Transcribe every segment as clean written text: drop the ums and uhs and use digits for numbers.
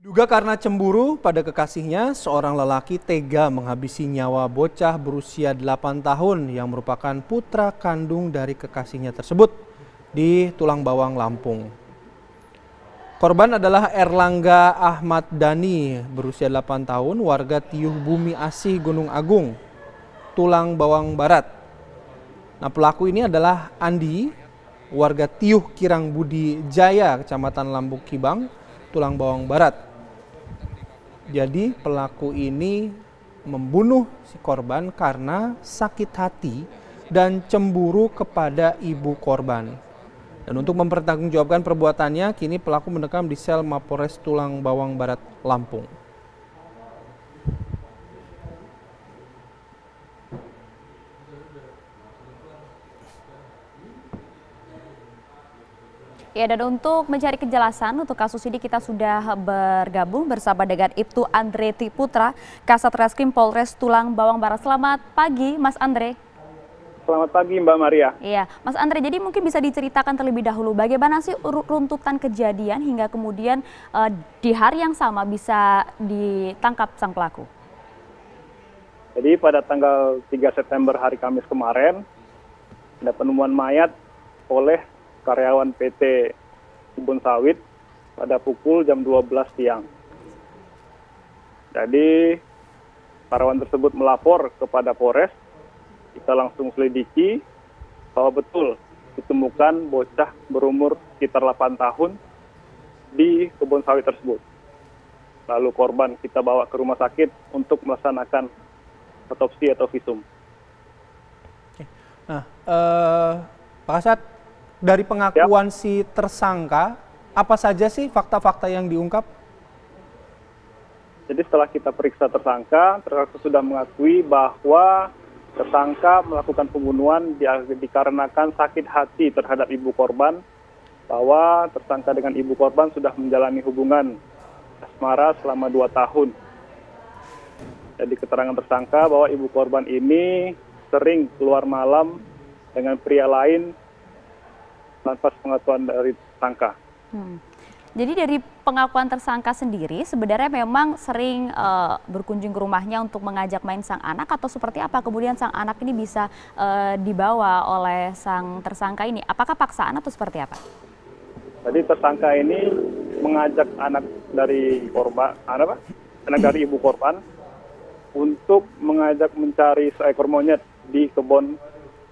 Diduga karena cemburu pada kekasihnya, seorang lelaki tega menghabisi nyawa bocah berusia 8 tahun yang merupakan putra kandung dari kekasihnya tersebut di Tulang Bawang, Lampung. Korban adalah Erlangga Ahmad Dhani, berusia 8 tahun, warga Tiuh Bumi Asih, Gunung Agung, Tulang Bawang Barat. Nah, pelaku ini adalah Andi, warga Tiuh Kirang Budi Jaya, Kecamatan Lambung Kibang, Tulang Bawang Barat. Jadi pelaku ini membunuh si korban karena sakit hati dan cemburu kepada ibu korban. Dan untuk mempertanggungjawabkan perbuatannya, kini pelaku mendekam di sel Mapores Tulang Bawang Barat, Lampung. Ya, dan untuk mencari kejelasan untuk kasus ini kita sudah bergabung bersama dengan Ibtu Andre Putra, Kasat Reskrim Polres Tulang Bawang Barat. Selamat pagi, Mas Andre. Selamat pagi, Mbak Maria. Iya, Mas Andre, jadi mungkin bisa diceritakan terlebih dahulu bagaimana sih runtutan kejadian hingga kemudian di hari yang sama bisa ditangkap sang pelaku? Jadi pada tanggal 3 September hari Kamis kemarin, ada penemuan mayat oleh karyawan PT Kebun Sawit pada pukul jam 12 siang. Jadi karyawan tersebut melapor kepada Polres, kita langsung selidiki bahwa betul ditemukan bocah berumur sekitar 8 tahun di kebun sawit tersebut. Lalu korban kita bawa ke rumah sakit untuk melaksanakan otopsi atau visum. Nah, Pak Kasat, dari pengakuan si tersangka, apa saja sih fakta-fakta yang diungkap? Jadi setelah kita periksa tersangka sudah mengakui bahwa tersangka melakukan pembunuhan dikarenakan sakit hati terhadap ibu korban, bahwa tersangka dengan ibu korban sudah menjalani hubungan asmara selama 2 tahun. Jadi keterangan tersangka bahwa ibu korban ini sering keluar malam dengan pria lain tanpa pengetahuan dari tersangka. Jadi dari pengakuan tersangka sendiri sebenarnya memang sering berkunjung ke rumahnya untuk mengajak main sang anak, atau seperti apa kemudian sang anak ini bisa dibawa oleh sang tersangka ini? Apakah paksaan atau seperti apa? Jadi tersangka ini mengajak anak dari korban, anak dari ibu korban untuk mengajak mencari seekor monyet di kebun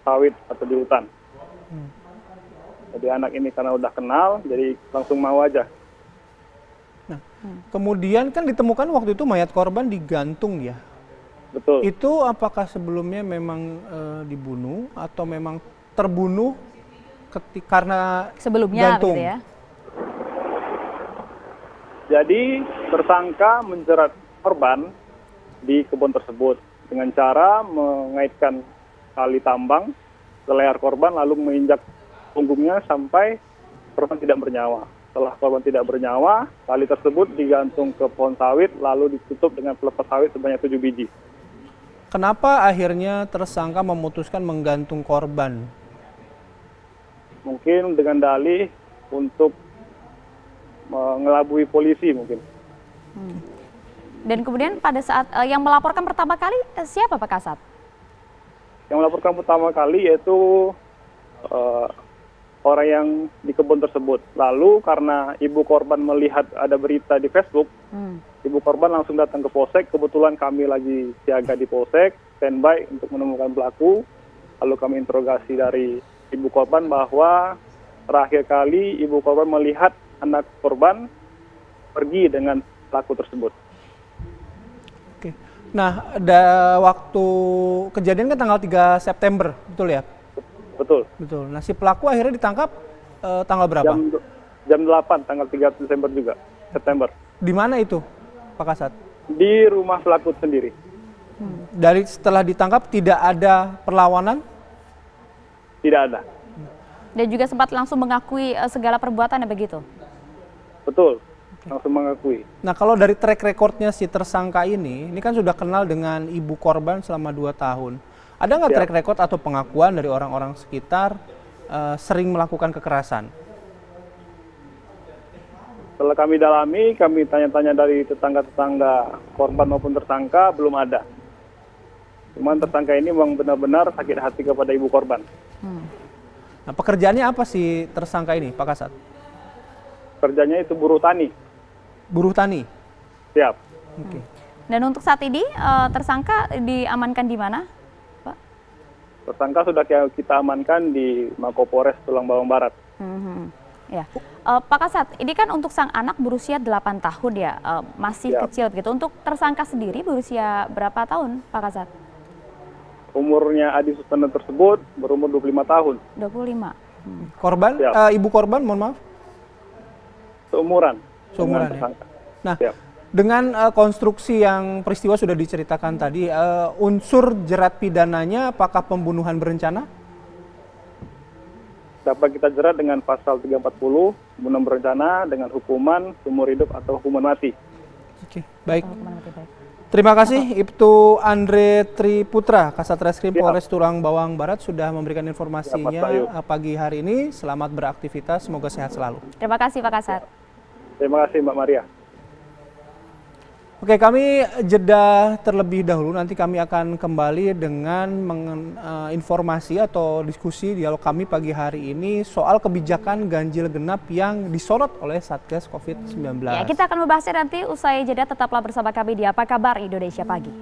sawit atau di hutan. Jadi anak ini karena udah kenal, jadi langsung mau aja. Nah, kemudian kan ditemukan waktu itu mayat korban digantung ya. Betul. Itu apakah sebelumnya memang dibunuh atau memang terbunuh karena sebelumnya gantung? Gitu ya? Jadi tersangka menjerat korban di kebun tersebut dengan cara mengaitkan tali tambang ke leher korban lalu menginjak punggungnya sampai korban tidak bernyawa. Setelah korban tidak bernyawa, tali tersebut digantung ke pohon sawit lalu ditutup dengan pelepah sawit sebanyak 7 biji. Kenapa akhirnya tersangka memutuskan menggantung korban? Mungkin dengan dalih untuk mengelabui polisi mungkin. Dan kemudian pada saat yang melaporkan pertama kali siapa, Pak Kasat? Yang melaporkan pertama kali yaitu orang yang di kebun tersebut. Lalu karena ibu korban melihat ada berita di Facebook, ibu korban langsung datang ke Polsek. Kebetulan kami lagi siaga di Polsek, standby untuk menemukan pelaku. Lalu kami interogasi dari ibu korban bahwa terakhir kali ibu korban melihat anak korban pergi dengan pelaku tersebut. Oke. Nah, waktu kejadian kan tanggal 3 September, betul ya? Betul. Betul. Nah, si pelaku akhirnya ditangkap tanggal berapa? Jam 8, tanggal 3 Desember juga, September. Di mana itu, Pak Kasat? Di rumah pelaku sendiri. Dari setelah ditangkap tidak ada perlawanan? Tidak ada. Dan juga sempat langsung mengakui segala perbuatannya begitu? Betul, langsung mengakui. Nah, kalau dari track recordnya si tersangka ini kan sudah kenal dengan ibu korban selama 2 tahun. Ada nggak track record atau pengakuan dari orang-orang sekitar sering melakukan kekerasan? setelah kami dalami, kami tanya-tanya dari tetangga-tetangga korban maupun tersangka, belum ada. Cuman tersangka ini memang benar-benar sakit hati kepada ibu korban. Nah, pekerjaannya apa sih tersangka ini, Pak Kasat? Kerjanya itu buruh tani. Buruh tani? Siap. Oke. Dan untuk saat ini tersangka diamankan di mana, Pak? Tersangka sudah kita amankan di Mako-Polres Tulang Bawang Barat. Ya, Pak Kasat, ini kan untuk sang anak berusia 8 tahun ya, masih Siap. kecil begitu. Untuk tersangka sendiri berusia berapa tahun, Pak Kasat? Umurnya Adi Sustana tersebut berumur 25 tahun. 25. Korban, Siap. ibu korban, mohon maaf. Seumuran. Seumuran, dengan ya. tersangka. Nah, Siap. dengan konstruksi yang peristiwa sudah diceritakan tadi, unsur jerat pidananya apakah pembunuhan berencana? Dapat kita jerat dengan pasal 340, pembunuhan berencana dengan hukuman seumur hidup atau hukuman mati. Oke, baik. Hukuman mati, baik. Terima kasih Ibtu Andre Triputra, Kasat Reskrim Siap. Polres Tulang Bawang Barat sudah memberikan informasinya Siap, Mas Bayu. pagi hari ini. Selamat beraktivitas, semoga sehat selalu. Terima kasih Pak Kasat. Terima kasih Mbak Maria. Oke, kami jeda terlebih dahulu. Nanti kami akan kembali dengan informasi atau diskusi dialog kami pagi hari ini soal kebijakan ganjil genap yang disorot oleh Satgas COVID-19. Ya, kita akan membahasnya nanti usai jeda. Tetaplah bersama kami di Apa Kabar Indonesia Pagi.